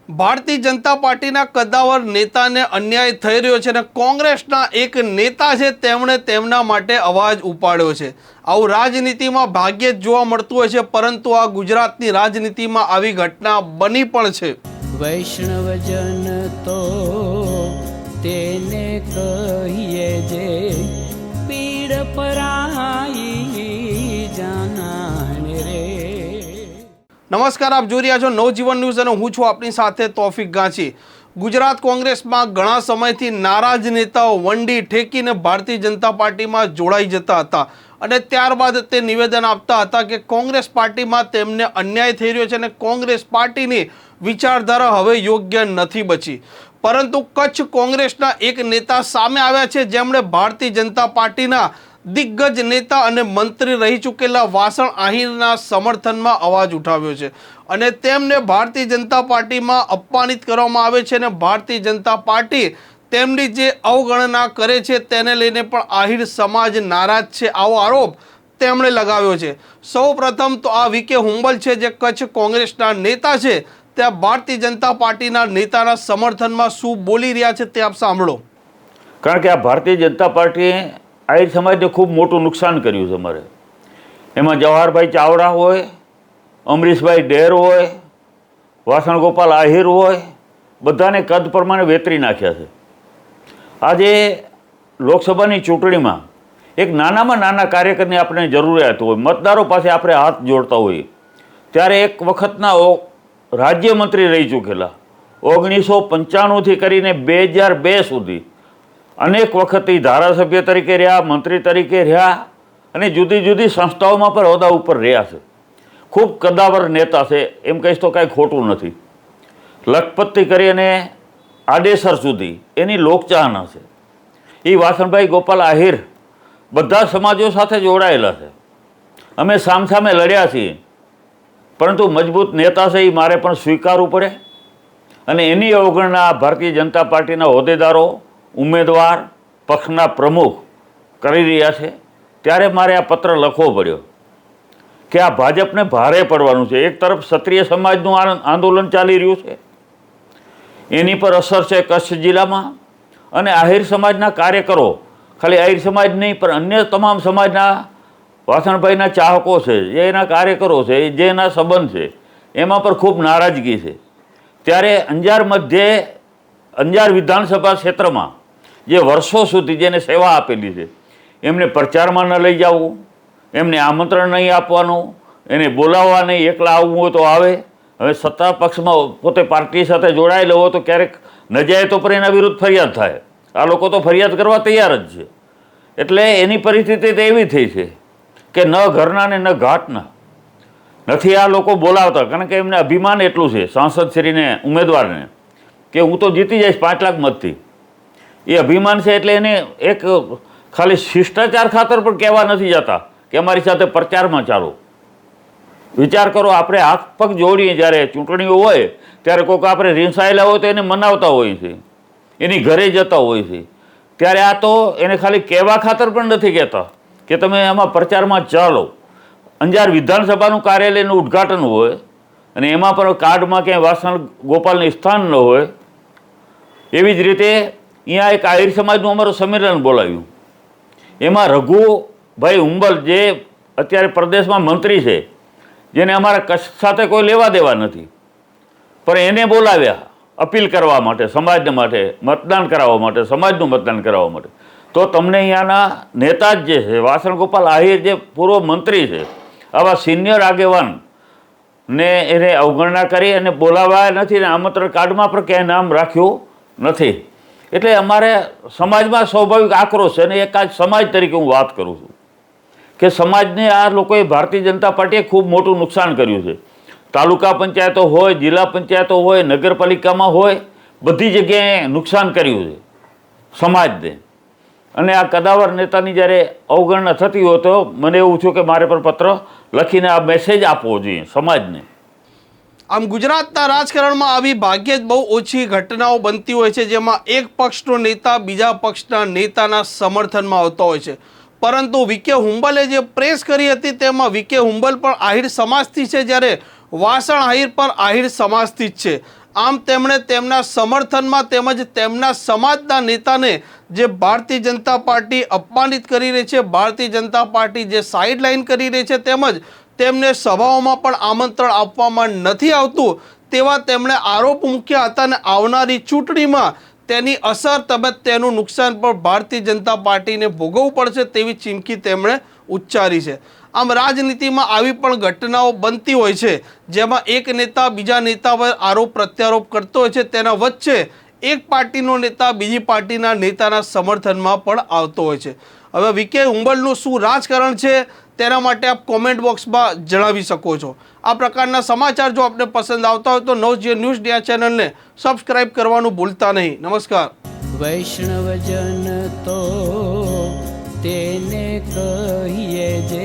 ભારતીય જનતા પાર્ટીના કદાવર નેતાને અન્યાય થઈ રહ્યો છે અને કોંગ્રેસના એક નેતા છે તેમણે તેમના માટે અવાજ ઉપાડ્યો છે। આવું રાજનીતિમાં ભાગ્યે જ જોવા મળતું હોય છે, પરંતુ આ ગુજરાતની રાજનીતિમાં આવી ઘટના બની પણ છે। વૈષ્ણવજન તો તેને કહીએ જે પીડ પરાઈ જાનાને રે। નમસ્કાર, આપ જોઈ રહ્યા છો નવજીવન ન્યૂઝ અને હું છું આપની સાથે તોફિક ગાંચી। ગુજરાત કોંગ્રેસમાં ઘણા સમયથી નારાજ નેતાઓ વંડી ઠેકીને ભારતીય જનતા પાર્ટીમાં જોડાઈ જતા હતા અને ત્યારબાદ તે નિવેદન આપતા હતા કે કોંગ્રેસ પાર્ટીમાં તેમને અન્યાય થઈ રહ્યો છે અને કોંગ્રેસ પાર્ટીની વિચારધારા હવે યોગ્ય નથી બચી। પરંતુ કચ્છ કોંગ્રેસના એક નેતા સામે આવ્યા છે જેમણે ભારતીય જનતા પાર્ટીના દિગ્ગજ નેતા અને મંત્રી રહી ચૂકેલા વાસણ આહિરના સમર્થનમાં અવાજ ઉઠાવ્યો છે અને તેમને ભારતીય જનતા પાર્ટીમાં અપમાનિત કરવામાં આવે છે અને ભારતીય જનતા પાર્ટી તેમની જે અવગણના કરે છે તેને લઈને પણ આહિર સમાજ નારાજ છે, આવો આરોપ તેમણે લગાવ્યો છે। સૌ પ્રથમ તો આ વીકે હુંબલ છે જે કચ્છ કોંગ્રેસના નેતા છે, ત્યાં ભારતીય જનતા પાર્ટીના નેતાના સમર્થનમાં શું બોલી રહ્યા છે તે આપ સાંભળો। કારણ કે આ ભારતીય જનતા પાર્ટીએ આહિર સમાજને ખૂબ મોટું નુકસાન કર્યું છે। અમારે એમાં જવાહરભાઈ ચાવડા હોય, અમરીશભાઈ ડેર હોય, વાસણ ગોપાલ આહિર હોય, બધાને કદ પ્રમાણે વેતરી નાખ્યા છે। આજે લોકસભાની ચૂંટણીમાં એક નાનામાં નાના કાર્યકરની આપણે જરૂરિયાત હોય, મતદારો પાસે આપણે હાથ જોડતા હોઈએ, ત્યારે એક વખતના રાજ્યમંત્રી રહી ચૂકેલા 1995થી કરીને 2002 સુધી અનેક વખત ધારાસભ્ય તરીકે રહ્યા, મંત્રી તરીકે રહ્યા અને જુદી જુદી સંસ્થાઓમાં પણ હોદ્દા ઉપર રહ્યા છે। ખૂબ કદાવર નેતા છે, એમ કહીશ તો કાંઈ ખોટું નથી। લખપતથી કરી અને આડેસર સુધી એની લોકચાહના છે। એ વાસણભાઈ ગોપાલ આહિર બધા સમાજો સાથે જોડાયેલા છે। અમે સામસામે લડ્યા છીએ, પરંતુ મજબૂત નેતા છે એ મારે પણ સ્વીકારવું પડે અને એની અવગણના ભારતીય જનતા પાર્ટીના હોદ્દેદારો, ઉમેદવાર, પક્ષના પ્રમુખ કરી રહ્યા છે। ત્યારે મારે આ પત્ર લખવો પડ્યો કે આ ભાજપને ભારે પડવાનું છે। એક તરફ ક્ષત્રિય સમાજનું આંદોલન ચાલી રહ્યું છે, એની પર અસર છે કચ્છ જિલ્લામાં, અને આહિર સમાજના કાર્યકરો, ખાલી આહિર સમાજ નહીં પણ અન્ય તમામ સમાજના વાસણભાઈના ચાહકો છે, જે એના કાર્યકરો છે, જે એના સંબંધ છે, એમાં પણ ખૂબ નારાજગી છે। ત્યારે અંજાર વિધાનસભા ક્ષેત્રમાં જે વર્ષો સુધી જેને સેવા આપેલી છે એમને પ્રચારમાં ન લઈ જવું, એમને આમંત્રણ નહીં આપવાનું, એને બોલાવવા નહીં, એકલા આવવું હોય તો આવે। હવે સત્તા પક્ષમાં પોતે પાર્ટી સાથે જોડાયેલો હોય તો ક્યારેક ન જાય તો પણ એના વિરુદ્ધ ફરિયાદ થાય। આ લોકો તો ફરિયાદ કરવા તૈયાર જ છે। એટલે એની પરિસ્થિતિ તો એવી થઈ છે કે ન ઘરના ને ન ઘાટના નથી આ લોકો બોલાવતા, કારણ કે એમને અભિમાન એટલું છે સાંસદશ્રીને, ઉમેદવારને, કે હું તો જીતી જઈશ 5 લાખ મતથી। એ અભિમાન છે એટલે એને એક ખાલી શિષ્ટાચાર ખાતર પણ કહેવા નથી જતા કે અમારી સાથે પ્રચારમાં ચાલો। વિચાર કરો, આપણે હાથ પગ જોડીએ જ્યારે ચૂંટણીઓ હોય ત્યારે કોઈક આપણે રીંસાયેલા હોય તો એને મનાવતા હોય છે, એની ઘરે જતા હોય છે, ત્યારે આ તો એને ખાલી કહેવા ખાતર પણ નથી કહેતા કે તમે આમાં પ્રચારમાં ચાલો। અંજાર વિધાનસભાનું કાર્યાલયનું ઉદ્ઘાટન હોય અને એમાં પણ કાર્ડમાં ક્યાંય વાસણ ગોપાલનું સ્થાન ન હોય। એવી જ રીતે અહીંયા એક આહિર સમાજનું અમારું સંમેલન બોલાવ્યું, એમાં રઘુભાઈ હુંબલ જે અત્યારે પ્રદેશમાં મંત્રી છે, જેને અમારા કચ્છ સાથે કોઈ લેવા દેવા નથી, પણ એને બોલાવ્યા અપીલ કરવા માટે, સમાજને માટે મતદાન કરાવવા માટે, સમાજનું મતદાન કરાવવા માટે। તો તમને અહીંયાના નેતા જ જે છે વાસણ ગોપાલ આહિર, જે પૂર્વ મંત્રી છે, આવા સિનિયર આગેવાનને એને અવગણના કરી અને બોલાવ્યા નથી અને આમંત્રણ કાર્ડમાં પણ ક્યાંય નામ રાખ્યું નથી। એટલે અમારે સમાજમાં સ્વાભાવિક આક્રોશ છે અને એક આજ સમાજ તરીકે હું વાત કરું છું કે સમાજને આ લોકોએ ભારતીય જનતા પાર્ટીએ ખૂબ મોટું નુકસાન કર્યું છે। તાલુકા પંચાયતો હોય, જિલ્લા પંચાયતો હોય, નગરપાલિકામાં હોય, બધી જગ્યાએ નુકસાન કર્યું છે સમાજને। અને આ કદાવર નેતાની જ્યારે અવગણના થતી હોય તો મને એવું થયું કે મારે પણ પત્ર લખીને આ મેસેજ આપવો જોઈએ સમાજને। આમ ગુજરાતના રાજકારણમાં આવી ભાગ્યે જ બહુ ઓછી ઘટનાઓ બનતી હોય છે જેમાં એક પક્ષનો નેતા બીજા પક્ષના નેતાના સમર્થનમાં આવતો હોય છે, પરંતુ વીકે હુંબલે જે પ્રેસ કરી હતી તેમાં વીકે હુંબલ પણ આહિર સમાજથી છે, જ્યારે વાસણ આહિર પણ આહિર સમાજથી જ છે। આમ તેમણે તેમના સમર્થનમાં તેમજ તેમના સમાજના નેતાને જે ભારતીય જનતા પાર્ટી અપમાનિત કરી રહી છે, ભારતીય જનતા પાર્ટી જે સાઇડલાઇન કરી રહી છે, તેમજ તેમને સભાઓમાં પણ આમંત્રણ આપવામાં નથી આવતું તેવા તેમણે આરોપ મૂક્યા હતા અને આવનારી ચૂંટણીમાં તેની અસર તેમજ તેનું નુકસાન પણ ભારતીય જનતા પાર્ટીને ભોગવવું પડશે તેવી ચીમકી તેમણે ઉચ્ચારી છે. આમ રાજનીતિમાં આવી પણ ઘટનાઓ બનતી હોય છે, જેમાં એક નેતા બીજા નેતા પર આરોપ પ્રત્યારોપ કરતો હોય છે, તેના વચ્ચે એક પાર્ટીનો નેતા બીજી પાર્ટીના નેતાના સમર્થનમાં પણ આવતો હોય છે. હવે વીકે હુંબલનું શું રાજકારણ છે તેના માટે આપ કોમેન્ટ બોક્સમાં જણાવી શકો છો. આ પ્રકારના સમાચાર જો આપને પસંદ આવતા હોય તો નવજીવન ન્યૂઝ ડિયા ચેનલને સબસ્ક્રાઇબ કરવાનું ભૂલતા નહીં. નમસ્કાર. વૈષ્ણવજન તો તેને કહીએ જે